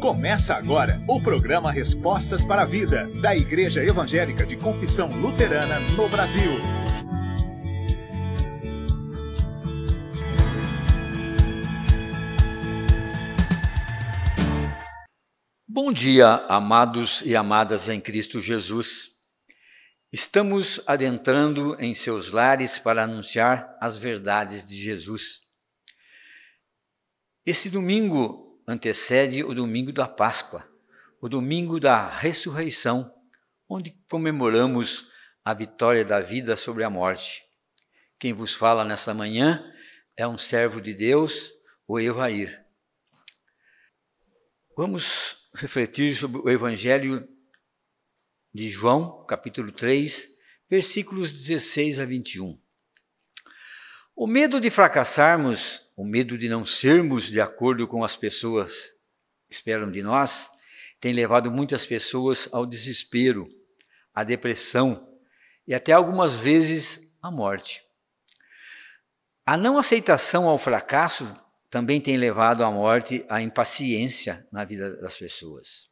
Começa agora o programa Respostas para a Vida, da Igreja Evangélica de Confissão Luterana no Brasil. Bom dia, amados e amadas em Cristo Jesus. Estamos adentrando em seus lares para anunciar as verdades de Jesus. Esse domingo antecede o domingo da Páscoa, o domingo da ressurreição, onde comemoramos a vitória da vida sobre a morte. Quem vos fala nessa manhã é um servo de Deus, o Evair. Vamos refletir sobre o Evangelho de João, capítulo 3, versículos 16 a 21. O medo de fracassarmos, o medo de não sermos de acordo com as pessoas esperam de nós, tem levado muitas pessoas ao desespero, à depressão e até algumas vezes à morte. A não aceitação ao fracasso também tem levado à morte, à impaciência na vida das pessoas.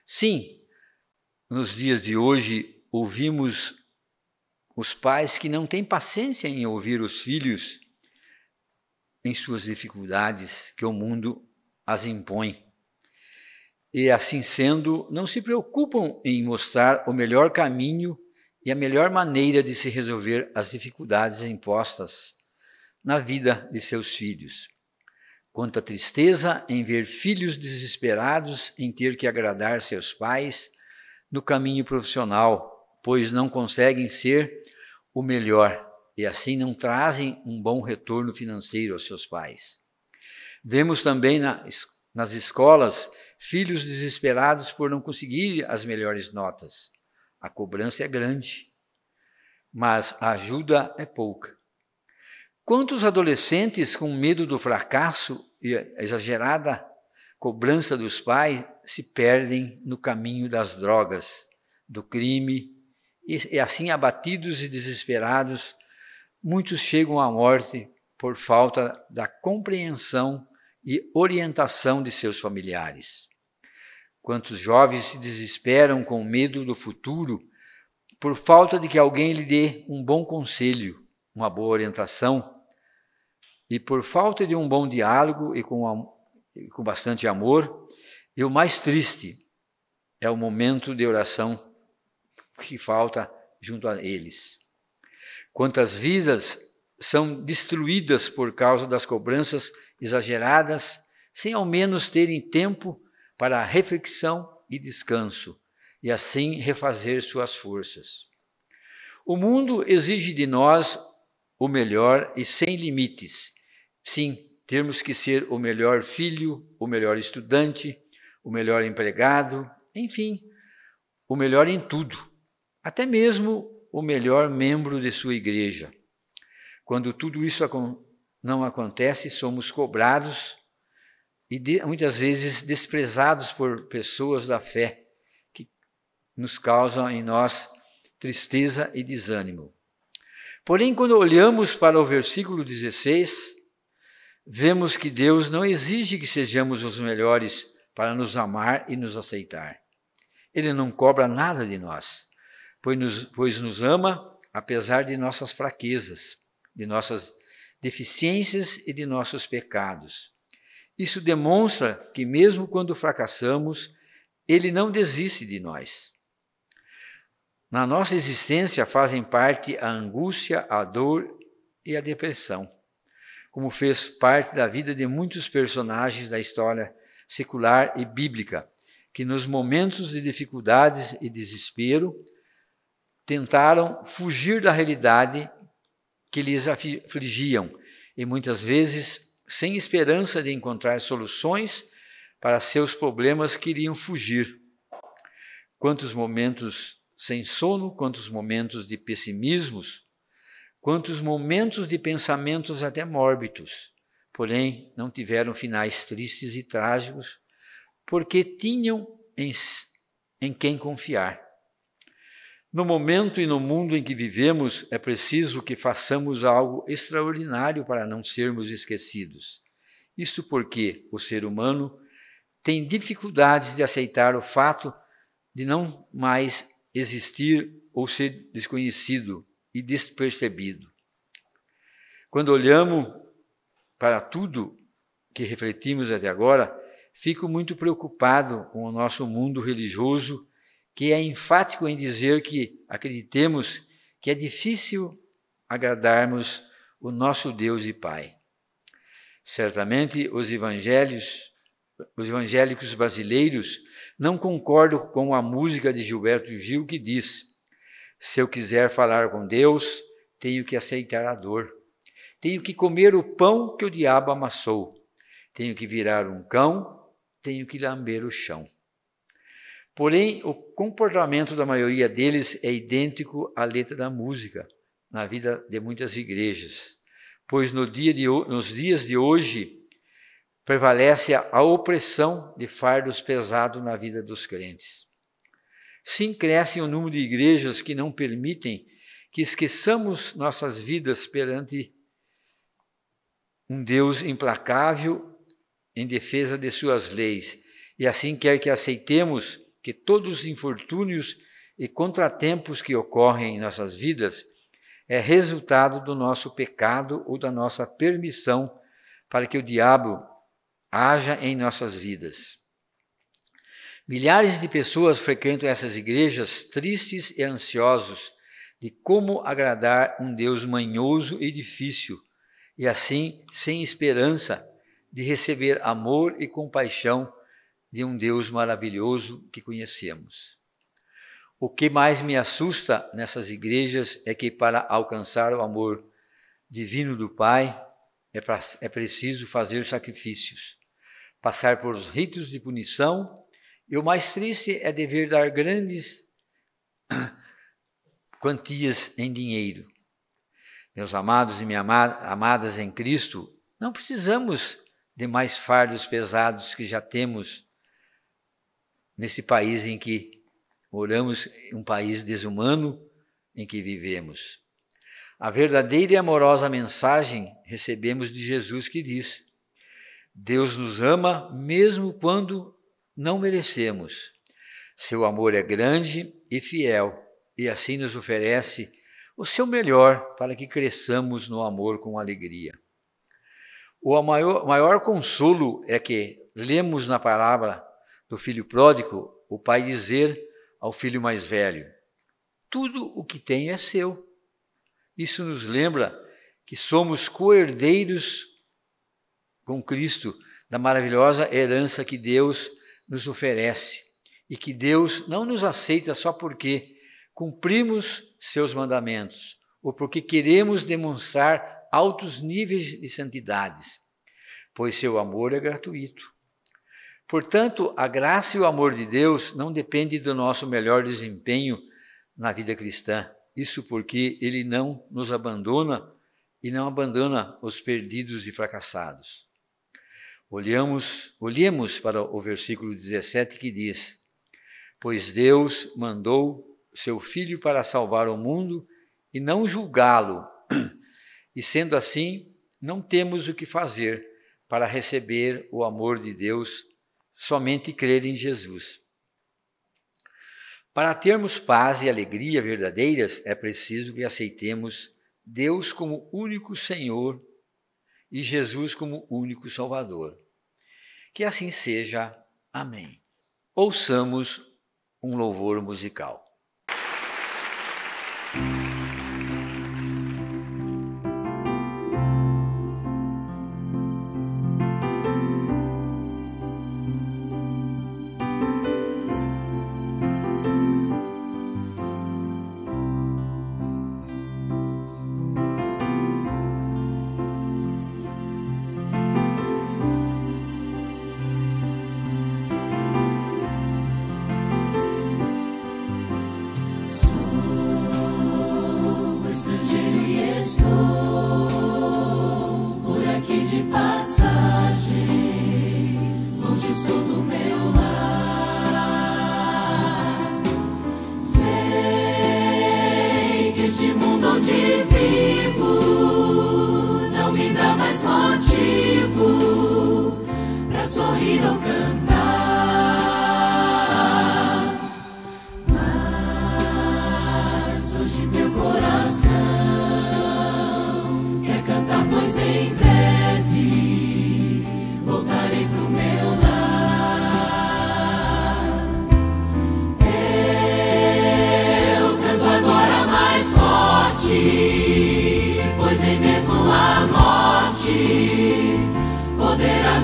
Sim, nos dias de hoje ouvimos os pais que não têm paciência em ouvir os filhos em suas dificuldades que o mundo as impõe. E assim sendo, não se preocupam em mostrar o melhor caminho e a melhor maneira de se resolver as dificuldades impostas na vida de seus filhos. Quanta tristeza em ver filhos desesperados em ter que agradar seus pais no caminho profissional, pois não conseguem ser o melhor e assim não trazem um bom retorno financeiro aos seus pais. Vemos também nas escolas filhos desesperados por não conseguir as melhores notas. A cobrança é grande, mas a ajuda é pouca. Quantos adolescentes com medo do fracasso e a exagerada cobrança dos pais se perdem no caminho das drogas, do crime, e assim abatidos e desesperados, muitos chegam à morte por falta da compreensão e orientação de seus familiares. Quantos jovens se desesperam com medo do futuro por falta de que alguém lhe dê um bom conselho, uma boa orientação, e por falta de um bom diálogo e com bastante amor. E o mais triste é o momento de oração que falta junto a eles. Quantas vidas são destruídas por causa das cobranças exageradas, sem ao menos terem tempo para reflexão e descanso, e assim refazer suas forças. O mundo exige de nós o melhor e sem limites. Sim, temos que ser o melhor filho, o melhor estudante, o melhor empregado, enfim, o melhor em tudo, até mesmo o melhor membro de sua igreja. Quando tudo isso não acontece, somos cobrados e muitas vezes desprezados por pessoas da fé, que nos causam em nós tristeza e desânimo. Porém, quando olhamos para o versículo 16, vemos que Deus não exige que sejamos os melhores para nos amar e nos aceitar. Ele não cobra nada de nós, pois nos ama apesar de nossas fraquezas, de nossas deficiências e de nossos pecados. Isso demonstra que mesmo quando fracassamos, Ele não desiste de nós. Na nossa existência fazem parte a angústia, a dor e a depressão, como fez parte da vida de muitos personagens da história secular e bíblica, que nos momentos de dificuldades e desespero tentaram fugir da realidade que lhes afligiam e muitas vezes, sem esperança de encontrar soluções para seus problemas, queriam fugir. Quantos momentos sem sono, quantos momentos de pessimismos, quantos momentos de pensamentos até mórbidos, porém não tiveram finais tristes e trágicos, porque tinham em quem confiar. No momento e no mundo em que vivemos, é preciso que façamos algo extraordinário para não sermos esquecidos. Isso porque o ser humano têm dificuldades de aceitar o fato de não mais existir ou ser desconhecido e despercebido. Quando olhamos para tudo que refletimos até agora, fico muito preocupado com o nosso mundo religioso, que é enfático em dizer que acreditemos que é difícil agradarmos o nosso Deus e Pai. Certamente os evangélicos brasileiros não concordam com a música de Gilberto Gil que diz: se eu quiser falar com Deus, tenho que aceitar a dor. Tenho que comer o pão que o diabo amassou. Tenho que virar um cão, tenho que lamber o chão. Porém, o comportamento da maioria deles é idêntico à letra da música na vida de muitas igrejas, pois nos dias de hoje prevalece a opressão de fardos pesados na vida dos crentes. Sim, cresce o número de igrejas que não permitem que esqueçamos nossas vidas perante um Deus implacável em defesa de suas leis, e assim quer que aceitemos que todos os infortúnios e contratempos que ocorrem em nossas vidas é resultado do nosso pecado ou da nossa permissão para que o diabo haja em nossas vidas. Milhares de pessoas frequentam essas igrejas tristes e ansiosos de como agradar um Deus manhoso e difícil, e assim sem esperança de receber amor e compaixão de um Deus maravilhoso que conhecemos. O que mais me assusta nessas igrejas é que para alcançar o amor divino do Pai é preciso fazer sacrifícios, passar por ritos de punição, e o mais triste é dever dar grandes quantias em dinheiro. Meus amados e minhas amadas em Cristo, não precisamos de mais fardos pesados que já temos nesse país em que moramos, um país desumano em que vivemos. A verdadeira e amorosa mensagem recebemos de Jesus, que diz: Deus nos ama mesmo quando não merecemos. Seu amor é grande e fiel, e assim nos oferece o seu melhor para que cresçamos no amor com alegria. O maior consolo é que lemos na parábola do filho pródigo o pai dizer ao filho mais velho: tudo o que tem é seu. Isso nos lembra que somos co-herdeiros com Cristo da maravilhosa herança que Deus nos oferece, e que Deus não nos aceita só porque cumprimos seus mandamentos ou porque queremos demonstrar altos níveis de santidades, pois seu amor é gratuito. Portanto, a graça e o amor de Deus não dependem do nosso melhor desempenho na vida cristã. Isso porque Ele não nos abandona e não abandona os perdidos e fracassados. Olhemos para o versículo 17 que diz: pois Deus mandou seu Filho para salvar o mundo e não julgá-lo, e sendo assim, não temos o que fazer para receber o amor de Deus, somente crer em Jesus. Para termos paz e alegria verdadeiras, é preciso que aceitemos Deus como único Senhor e Jesus como único Salvador. Que assim seja. Amém. Ouçamos um louvor musical.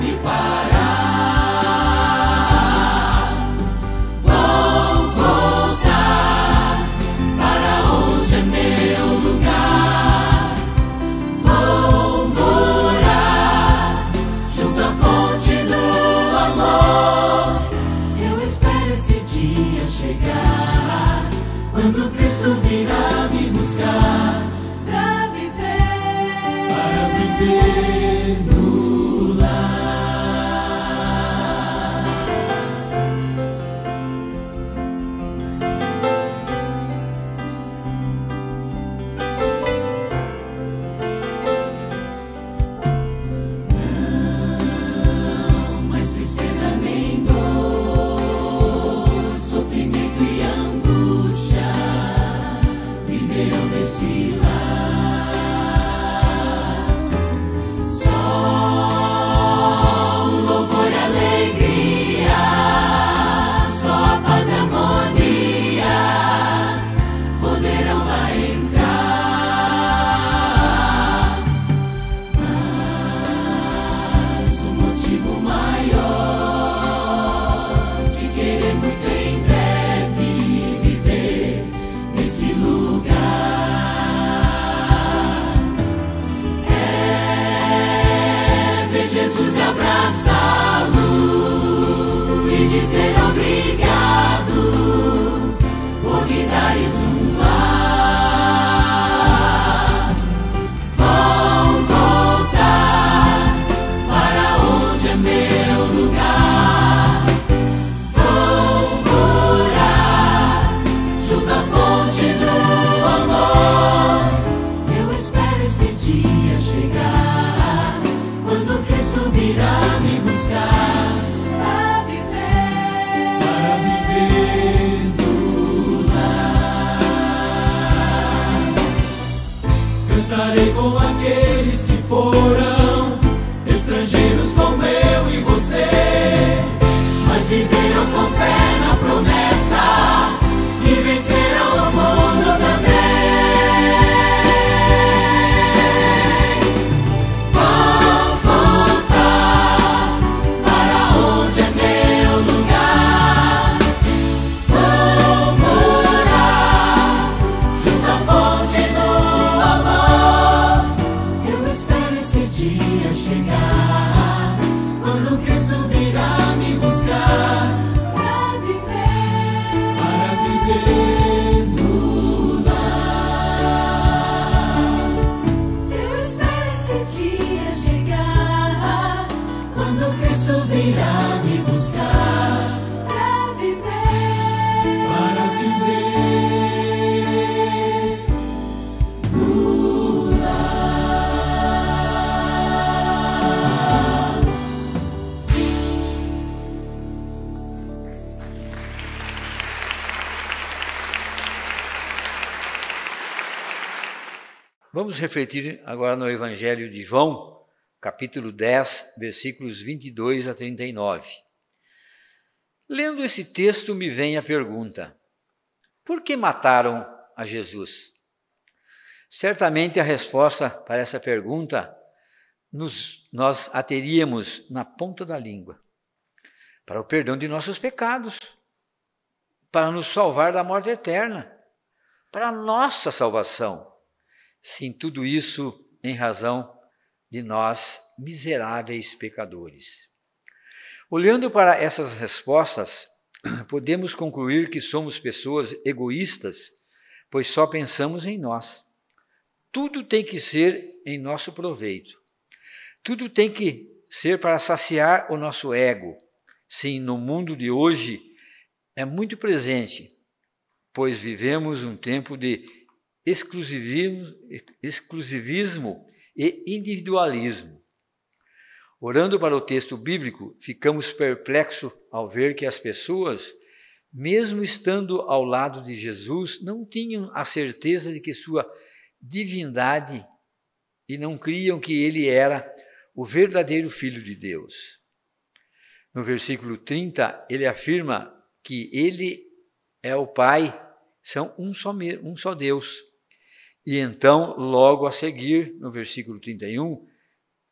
me parar. Vou voltar para onde é meu lugar. Vou morar junto à fonte do amor. Eu espero esse dia chegar, quando Cristo virá me buscar, para viver no lar. Não mais tristeza nem dor, sofrimento e angústia viverão nesse lar. Só o louvor e alegria, só a paz e harmonia poderão lá entrar. Mas um motivo maior de querer muito em breve viver nesse lugar é ver Jesus e abraçá-lo e dizer obrigado por me dares um lar. Vou voltar para onde é meu lugar. Vou morar junto à fonte do amor. Eu espero esse dia chegar, quando Cristo virá me buscar, para viver no lar. Cantarei com aqueles que foram estrangeiros como eu e você, mas viveram com fé na promessa e venceram o mundo também. Vou voltar para onde é meu lugar. Vou morar junto à fonte do amor. Eu espero esse dia chegar, quando Cristo virá me buscar, para viver no lar. Eu espero esse dia chegar, quando Cristo virá me buscar, para viver no lar. Vamos refletir agora no Evangelho de João, capítulo 10, versículos 22 a 39. Lendo esse texto, me vem a pergunta: por que mataram a Jesus? Certamente a resposta para essa pergunta nós a teríamos na ponta da língua. Para o perdão de nossos pecados, para nos salvar da morte eterna, para a nossa salvação. Sim, tudo isso em razão de nós, miseráveis pecadores. Olhando para essas respostas, podemos concluir que somos pessoas egoístas, pois só pensamos em nós. Tudo tem que ser em nosso proveito. Tudo tem que ser para saciar o nosso ego. Sim, no mundo de hoje é muito presente, pois vivemos um tempo de exclusivismo e individualismo. Orando para o texto bíblico, ficamos perplexos ao ver que as pessoas, mesmo estando ao lado de Jesus, não tinham a certeza de que sua divindade e não criam que ele era o verdadeiro Filho de Deus. No versículo 30, ele afirma que ele é o Pai, são um só Deus. E então, logo a seguir, no versículo 31,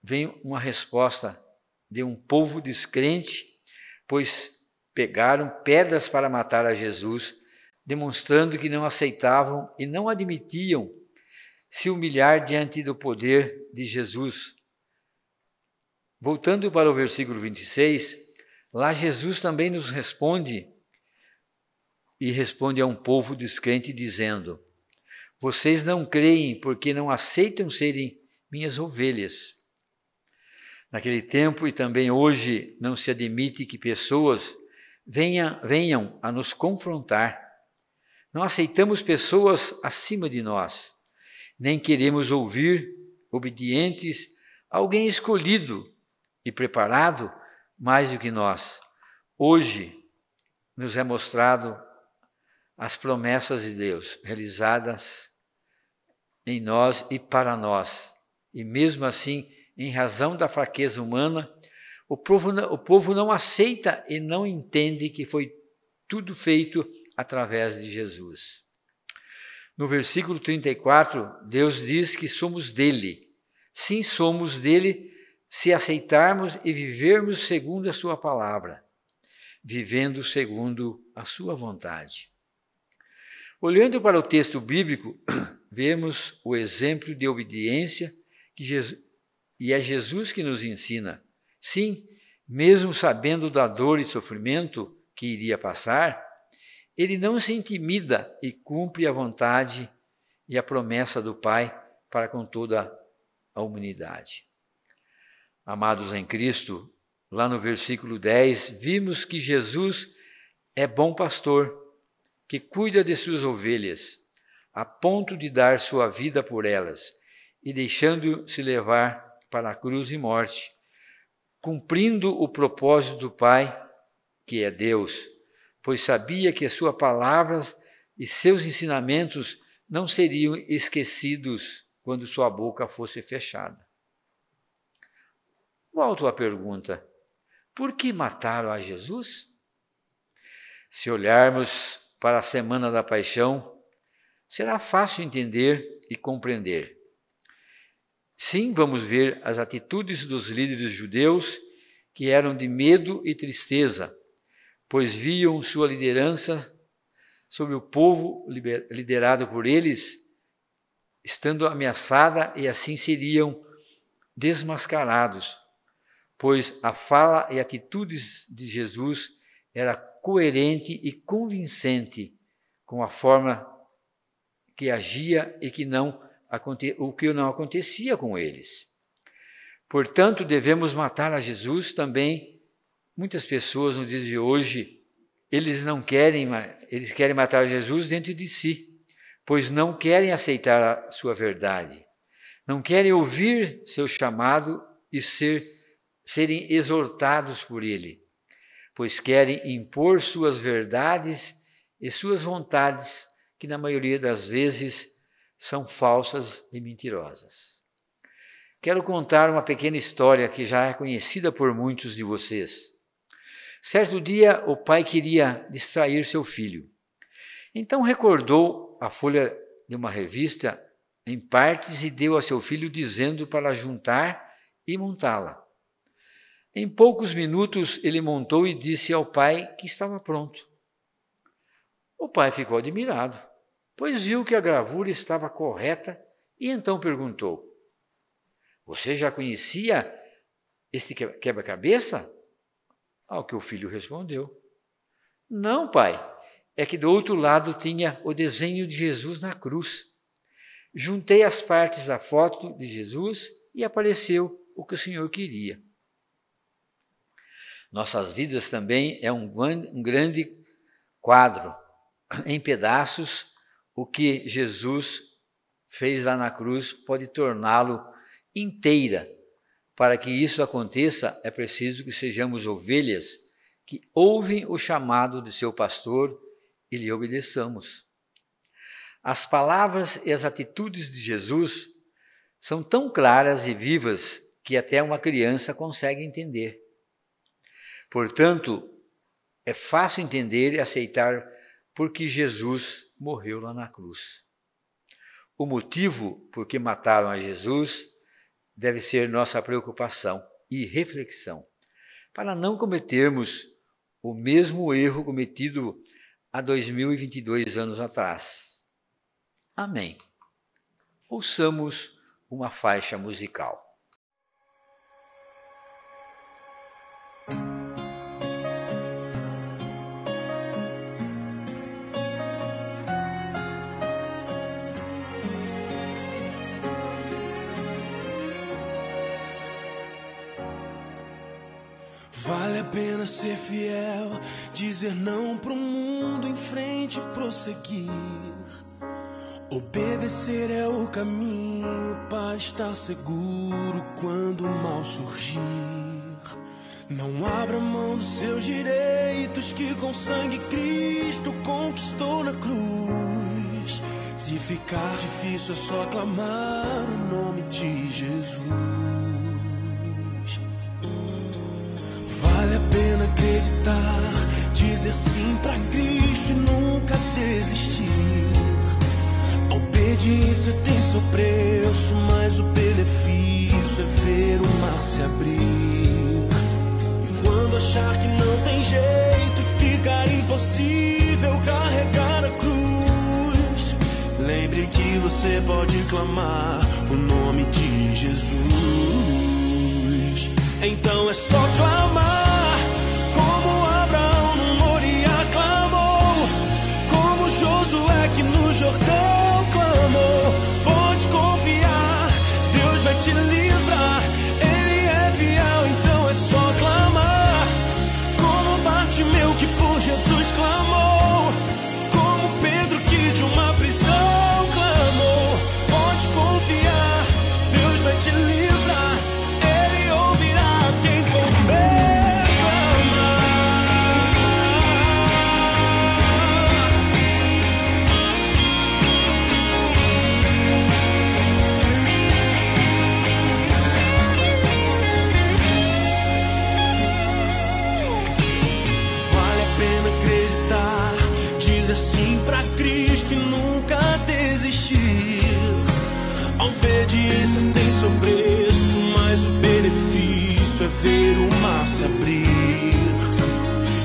vem uma resposta de um povo descrente, pois pegaram pedras para matar a Jesus, demonstrando que não aceitavam e não admitiam se humilhar diante do poder de Jesus. Voltando para o versículo 26, lá Jesus também nos responde, e responde a um povo descrente dizendo: vocês não creem porque não aceitam serem minhas ovelhas. Naquele tempo e também hoje não se admite que pessoas venham a nos confrontar. Não aceitamos pessoas acima de nós, nem queremos ouvir, obedientes, alguém escolhido e preparado mais do que nós. Hoje nos é mostrado as promessas de Deus realizadas em nós e para nós. E mesmo assim, em razão da fraqueza humana, o povo não aceita e não entende que foi tudo feito através de Jesus. No versículo 34, Deus diz que somos dele. Sim, somos dele se aceitarmos e vivermos segundo a sua palavra, vivendo segundo a sua vontade. Olhando para o texto bíblico, vemos o exemplo de obediência e é Jesus que nos ensina. Sim, mesmo sabendo da dor e sofrimento que iria passar, ele não se intimida e cumpre a vontade e a promessa do Pai para com toda a humanidade. Amados em Cristo, lá no versículo 10, vimos que Jesus é bom pastor, que cuida de suas ovelhas, a ponto de dar sua vida por elas, e deixando-se levar para a cruz e morte, cumprindo o propósito do Pai, que é Deus, pois sabia que as suas palavras e seus ensinamentos não seriam esquecidos quando sua boca fosse fechada. Volto à pergunta: por que mataram a Jesus? Se olharmos para a Semana da Paixão, será fácil entender e compreender. Sim, vamos ver as atitudes dos líderes judeus que eram de medo e tristeza, pois viam sua liderança sobre o povo liderado por eles estando ameaçada e assim seriam desmascarados, pois a fala e atitudes de Jesus era coerente e convincente com a forma que agia e o que não acontecia com eles. Portanto, devemos matar a Jesus também. Muitas pessoas nos dias de hoje, eles querem matar Jesus dentro de si, pois não querem aceitar a sua verdade, não querem ouvir seu chamado e serem exortados por ele, pois querem impor suas verdades e suas vontades, que na maioria das vezes são falsas e mentirosas. Quero contar uma pequena história que já é conhecida por muitos de vocês. Certo dia, o pai queria distrair seu filho. Então recordou a folha de uma revista em partes e deu a seu filho, dizendo para juntar e montá-la. Em poucos minutos ele montou e disse ao pai que estava pronto. O pai ficou admirado, pois viu que a gravura estava correta e então perguntou: você já conhecia este quebra-cabeça? Ao que o filho respondeu: não, pai, é que do outro lado tinha o desenho de Jesus na cruz. Juntei as partes da foto de Jesus e apareceu o que o Senhor queria. Nossas vidas também é um grande quadro, em pedaços. O que Jesus fez lá na cruz pode torná-lo inteira. Para que isso aconteça, é preciso que sejamos ovelhas que ouvem o chamado de seu pastor e lhe obedeçamos. As palavras e as atitudes de Jesus são tão claras e vivas que até uma criança consegue entender. Portanto, é fácil entender e aceitar porque Jesus morreu lá na cruz. O motivo por que mataram a Jesus deve ser nossa preocupação e reflexão. para não cometermos o mesmo erro cometido há 2022 anos atrás. Amém. Ouçamos uma faixa musical. Vale a pena ser fiel, dizer não pro mundo, em frente prosseguir. Obedecer é o caminho para estar seguro quando o mal surgir. Não abra mão dos seus direitos que com sangue Cristo conquistou na cruz. Se ficar difícil é só clamar o nome de Jesus. Vale a pena acreditar, dizer sim pra Cristo e nunca desistir. A obediência tem seu preço, mas o benefício é ver o mar se abrir. E quando achar que não tem jeito e ficar impossível carregar a cruz, lembre que você pode clamar o nome de Jesus. Então é só clamar, como Abraão no Moriá clamou, como Josué que no Jordão clamou. Pode confiar, Deus vai te livrar, Ele é fiel. Então é só clamar, como Bartimeu que por Jesus clamou, como Pedro que de uma prisão clamou. Pode confiar, Deus vai te livrar, Ele ouvirá quem com fé clamar. Vale a pena acreditar, dizer sim pra Cristo e nunca desistir. A obediência tem seu preço, mas o benefício é ver o mar se abrir.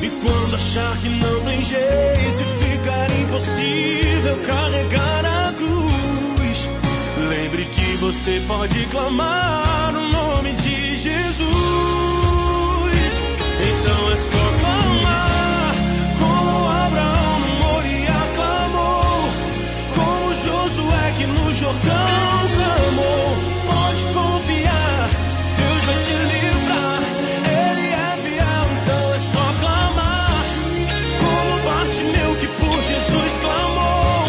E quando achar que não tem jeito e ficar impossível carregar a cruz, lembre que você pode clamar o nome de Jesus. Então é só clamar, como Abraão no Moriá clamou, como Josué que no Jordão clamou. Pode confiar, Deus vai te livrar, Ele é fiel. Então é só clamar, como Bartimeu que por Jesus clamou,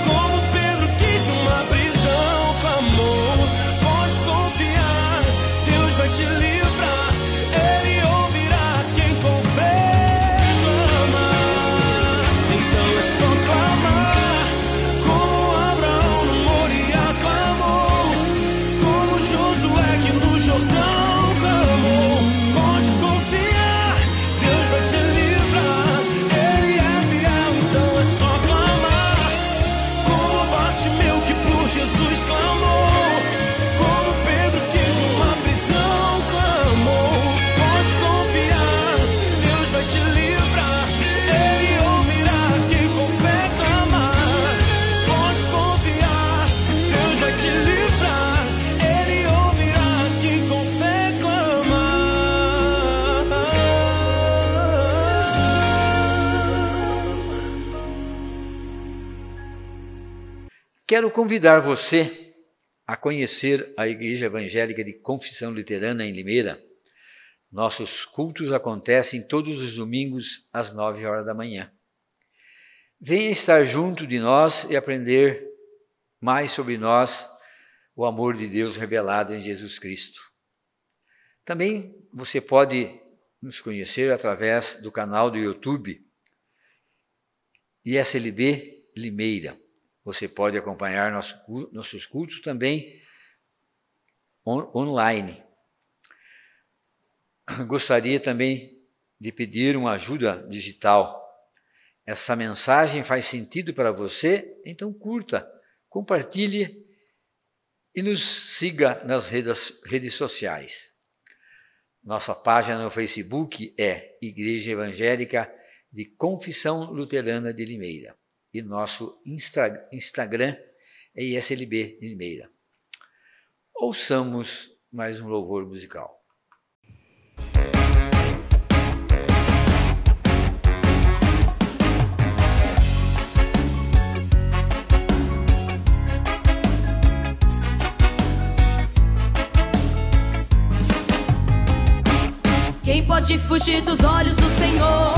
como Pedro que de uma prisão clamou. Pode confiar, Deus vai te livrar, Ele ouvirá quem com fé clamar. Então é só clamar, como Abraão no Moriá clamou, como Josué que no Jordão clamou. Pode confiar, Deus vai te livrar, Ele é fiel. Então é só clamar, como Bartimeu que por Jesus clamou, como Pedro que de uma prisão clamou. Pode confiar, Deus vai te livrar, Ele ouvirá quem com fé clamar. Pode confiar, Deus vai te livrar, Ele ouvirá quem com fé clamar. Quero convidar você a conhecer a Igreja Evangélica de Confissão Luterana em Limeira. Nossos cultos acontecem todos os domingos às 9 horas da manhã. Venha estar junto de nós e aprender mais sobre nós, o amor de Deus revelado em Jesus Cristo. Também você pode nos conhecer através do canal do YouTube ISLB Limeira. Você pode acompanhar nossos cultos também online. Gostaria também de pedir uma ajuda digital. Essa mensagem faz sentido para você? Então curta, compartilhe e nos siga nas redes sociais. Nossa página no Facebook é Igreja Evangélica de Confissão Luterana de Limeira. E nosso Instagram é ISLB de Limeira. Ouçamos mais um louvor musical. Quem pode fugir dos olhos do Senhor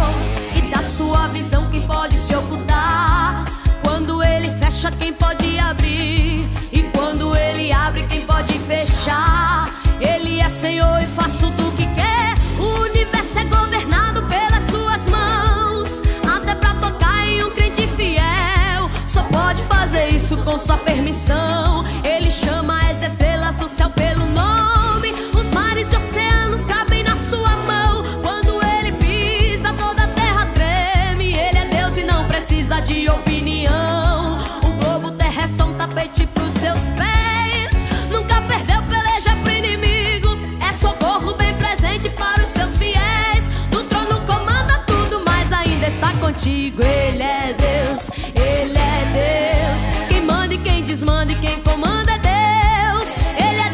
e da sua visão? Quem pode se ocultar? Quando Ele fecha, quem pode abrir? E quando Ele abre, quem pode fechar? Ele é Senhor e faz tudo o que quer. O universo é governado pelas suas mãos. Até pra tocar em um crente fiel, só pode fazer isso com sua permissão. Ele chama as estrelas do céu pelo nome. Os mares e oceanos cabem na sua mão. Quando Ele pisa, toda a terra treme. Ele é Deus e não precisa de opinião. O globo terrestre é um tapete pros seus pés. Nunca perdeu peleja pro inimigo. É socorro bem presente para os seus fiéis. Do trono comanda tudo, mas ainda está contigo. Ele é Deus, Ele é Deus. Quem manda e quem desmanda e quem comanda é Deus. Ele é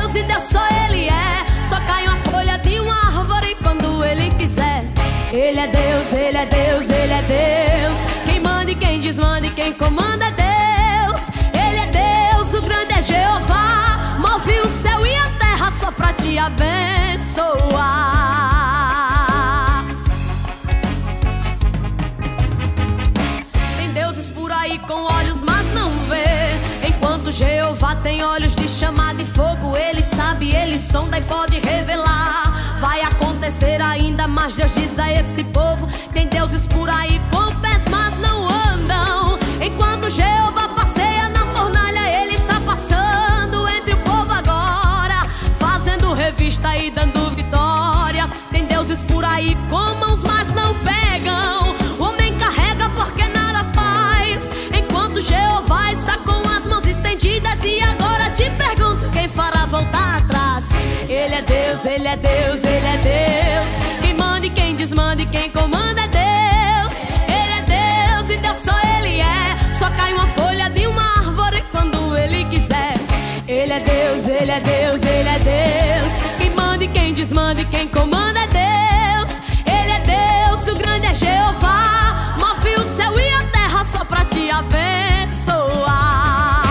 Deus e Deus só Ele é. Só cai uma folha de uma árvore quando Ele quiser. Ele é Deus, Ele é Deus, Ele é Deus. Quem manda e quem desmanda e quem comanda é Deus. Ele é Deus, o grande é Jeová. Move o céu e a terra só pra te abençoar. Tem deuses por aí com olhos, mas não vê. Enquanto Jeová tem olhos de chama de fogo. Ele sabe, Ele sonda e pode revelar. Vai acontecer ainda, mas Deus diz a esse povo. Tem deuses por aí com pés, mas não andam. Enquanto Jeová passeia na fornalha, Ele está passando entre o povo agora, fazendo revista e dando vitória. Tem deuses por aí com mãos, mas não pegam. O homem carrega porque nada faz. Enquanto Jeová está com as mãos estendidas. E agora te pergunto, quem fará voltar atrás? Ele é Deus, Ele é Deus, Ele é Deus. Quem manda e quem desmanda e quem comanda é Deus. Ele é Deus e Deus só Ele é. Só cai uma folha de uma árvore quando Ele quiser. Ele é Deus, Ele é Deus, Ele é Deus. Quem manda e quem desmanda e quem comanda é Deus. Ele é Deus, o grande é Jeová. Move o céu e a terra só pra te abençoar.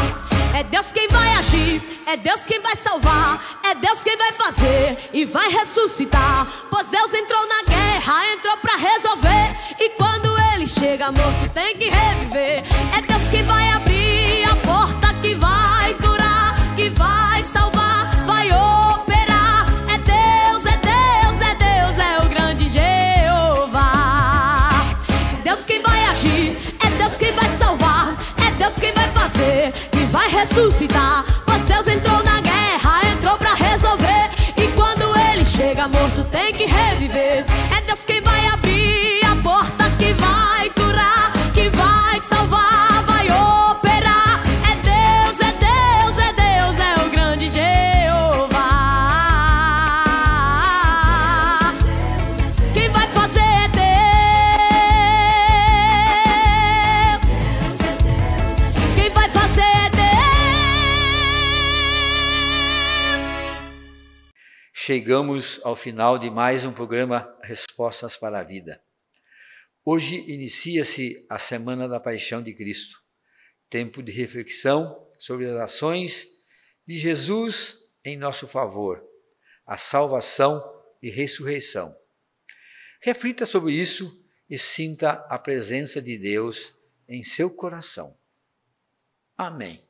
É Deus quem vai agir, é Deus quem vai salvar. É Deus quem vai fazer e vai ressuscitar. Pois Deus entrou na guerra, entrou pra resolver. E quando Ele chega morto tem que reviver. É Deus quem vai abrir a porta, que vai curar, que vai salvar, vai operar. É Deus, é Deus, é Deus, é o grande Jeová. É Deus quem vai agir, é Deus quem vai salvar. É Deus quem vai fazer e vai ressuscitar. Pois Deus entrou na guerra, entrou pra resolver. E quando Ele chega morto tem que reviver. É Deus quem vai abrir a porta, que vai curar, que vai salvar, vai operar. É Deus, é Deus, é Deus, é o grande Jeová. Quem vai fazer é Deus. Quem vai fazer é Deus. Chegamos ao final de mais um programa Respostas para a Vida. Hoje inicia-se a Semana da Paixão de Cristo, tempo de reflexão sobre as ações de Jesus em nosso favor, a salvação e ressurreição. Reflita sobre isso e sinta a presença de Deus em seu coração. Amém.